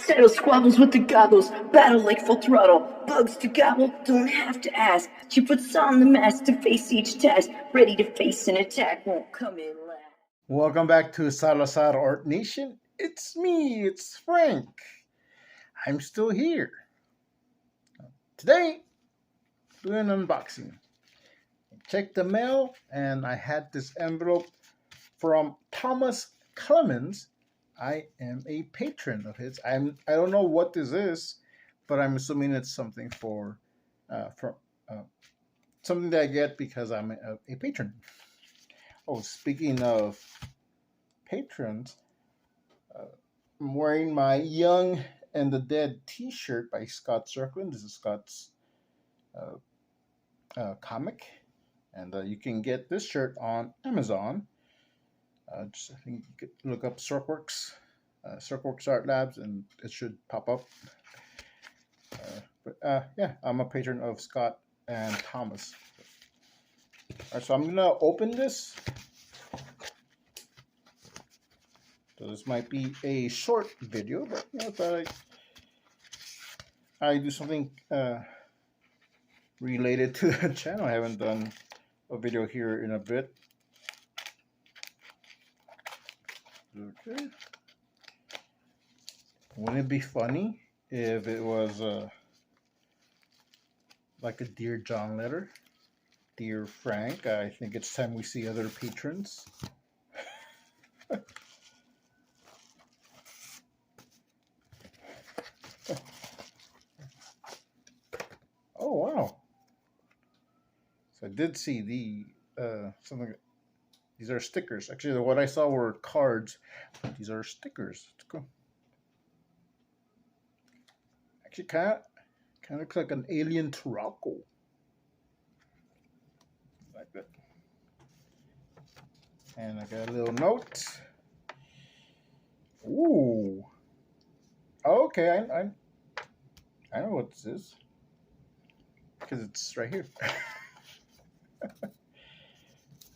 Settle squabbles with the goggles, battle like full throttle. Bugs to gobble, don't have to ask. She puts on the mask to face each task, ready to face an attack, won't come in last. Welcome back to Salazar Art Nation. It's me, it's Frank. I'm still here. Today, doing an unboxing. Checked the mail, and I had this envelope from Thomas Clemmons. I am a patron of his. I don't know what this is, but I'm assuming it's something for uh, something that I get because I'm a patron. Oh, speaking of patrons, I'm wearing my Young and the Dead T-shirt by Scott Circlin. This is Scott's uh, comic, and you can get this shirt on Amazon. I think you could look up Circworks Art Labs, and it should pop up. Yeah, I'm a patron of Scott and Thomas. All right, so I'm gonna open this. So this might be a short video, but I thought I do something related to the channel. I haven't done a video here in a bit. Okay. Wouldn't it be funny if it was like a Dear John letter? Dear Frank, I think it's time we see other patrons. Oh wow! So I did see something. These are stickers. Actually, what I saw were cards. These are stickers. It's cool. Actually, kind of looks like an alien Turaco. Like that. And I got a little note. Ooh. Okay, I know what this is. Because it's right here.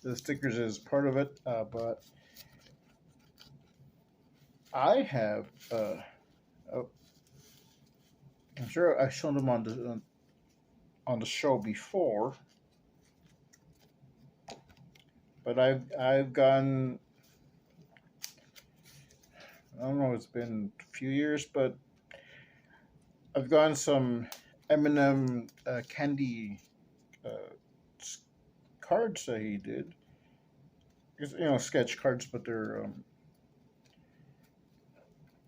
The stickers is part of it, but I have. Oh, I'm sure I've shown them on the show before, but I've gone. I don't know. It's been a few years, but I've gotten some M&M candy cards that he did. Sketch cards, but they're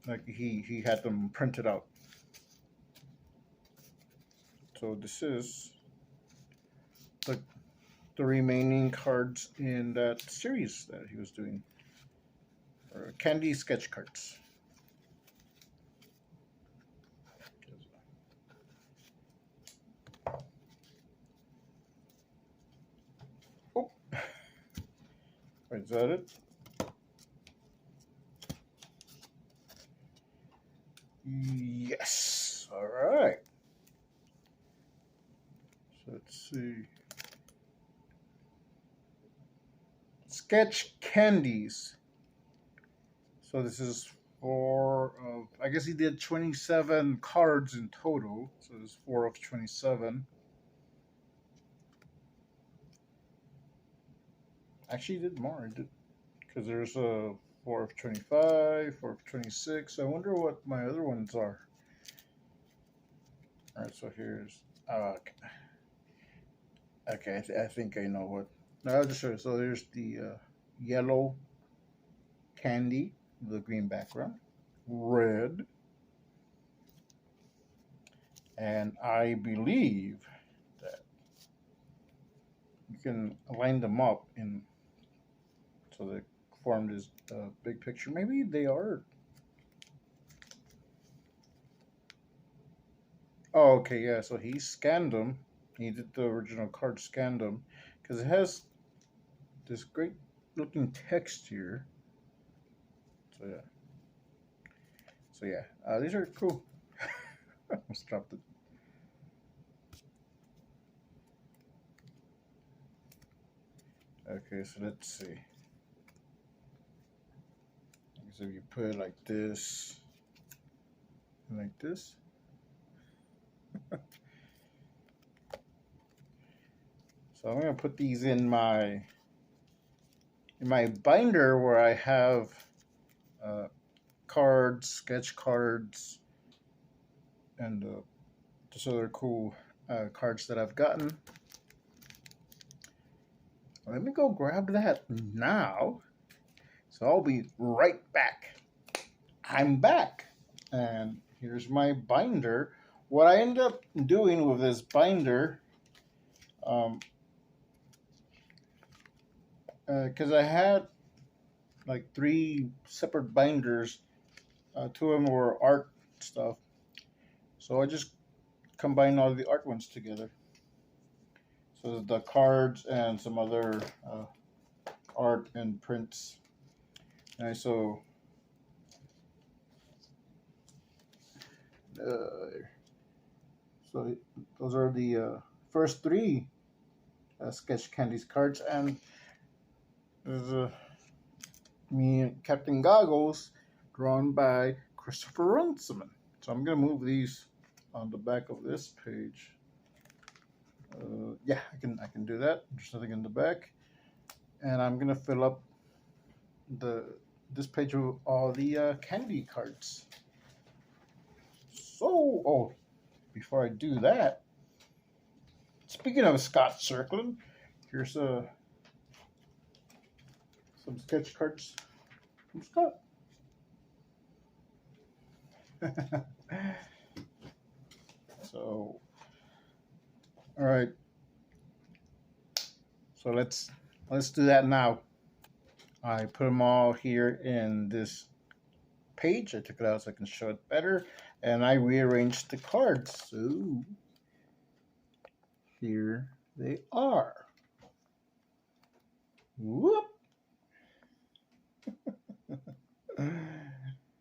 like he had them printed out. So this is the remaining cards in that series that he was doing, or candy sketch cards. Oh, wait, is that it? Yes. All right. So let's see. Sketch candies. So this is I guess he did 27 cards in total. So there's 4 of 27. Actually, he did more. He did, because there's a 4 of 25, 4 of 26. I wonder what my other ones are. All right, so here's. Okay, I think I know what. No, I'll just show you. So there's the yellow candy, the green background, red, and I believe that you can line them up in so they form this big picture. Maybe they are. Oh, okay, yeah. So he scanned them. He did the original card, scanned them, because it has this great looking text here. So yeah, these are cool. Almost dropped it. Okay, so let's see. So you put it like this. like this. So I'm going to put these in my binder where I have cards, sketch cards, and just other cool cards that I've gotten. Let me go grab that now. So I'll be right back. I'm back. And here's my binder. What I ended up doing with this binder, because I had like 3 separate binders. 2 of them were art stuff. So I just combined all the art ones together. So the cards and some other art and prints. And so those are the first 3 Sketch Candies cards, and there's me and Captain Goggles, drawn by Christopher Runciman. So I'm gonna move these on the back of this page. Yeah, I can do that. There's nothing in the back, and I'm gonna fill up this page with all the candy cards. So, before I do that, speaking of Scott circling, here's some sketch cards from Scott. So, all right. So let's do that now. I put them all here in this page. I took it out so I can show it better, and I rearranged the cards. So here they are. Whoop!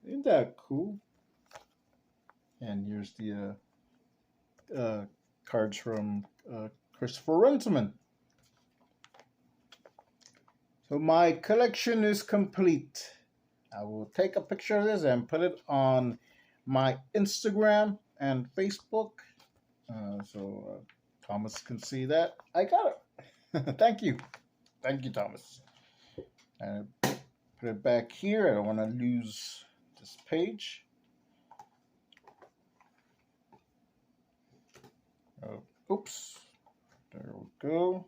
Isn't that cool? And here's the cards from Christopher Runciman. So my collection is complete. I will take a picture of this and put it on my Instagram and Facebook, so Thomas can see that I got it. Thank you, Thomas. And put it back here. I don't want to lose this page. Oops, there we go.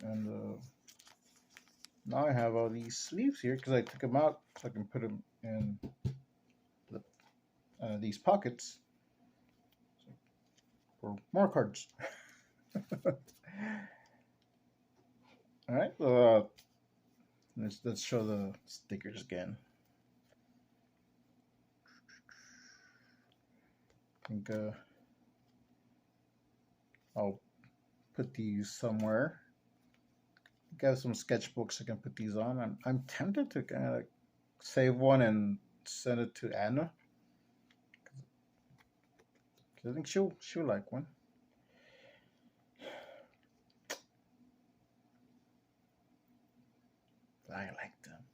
And now I have all these sleeves here because I took them out so I can put them in these pockets for more cards. All right, let's show the stickers again. I think I'll put these somewhere. Got some sketchbooks I can put these on. I'm tempted to kind of save one and send it to Anna. I think she'll like one. I like them.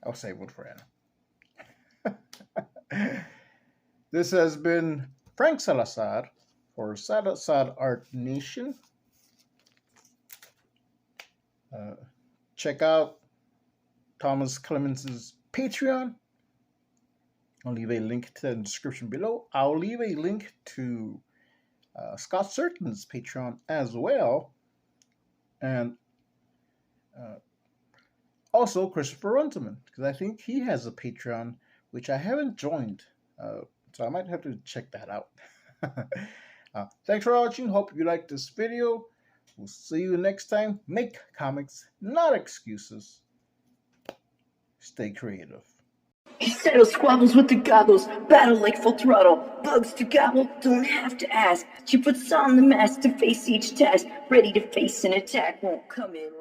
I'll save one for Anna. This has been Frank Salazar for Salazar Art Nation. Check out Thomas Clemmons' Patreon. I'll leave a link to that in the description below. I'll leave a link to Scott Circlin's Patreon as well. And also Christopher Runciman, because I think he has a Patreon, which I haven't joined. So I might have to check that out. Thanks for watching. Hope you liked this video. We'll see you next time. Make comics, not excuses. Stay creative. He settles squabbles with the goggles, battle like full throttle. Bugs to gobble, don't have to ask. She puts on the mask to face each task, ready to face an attack, won't come in.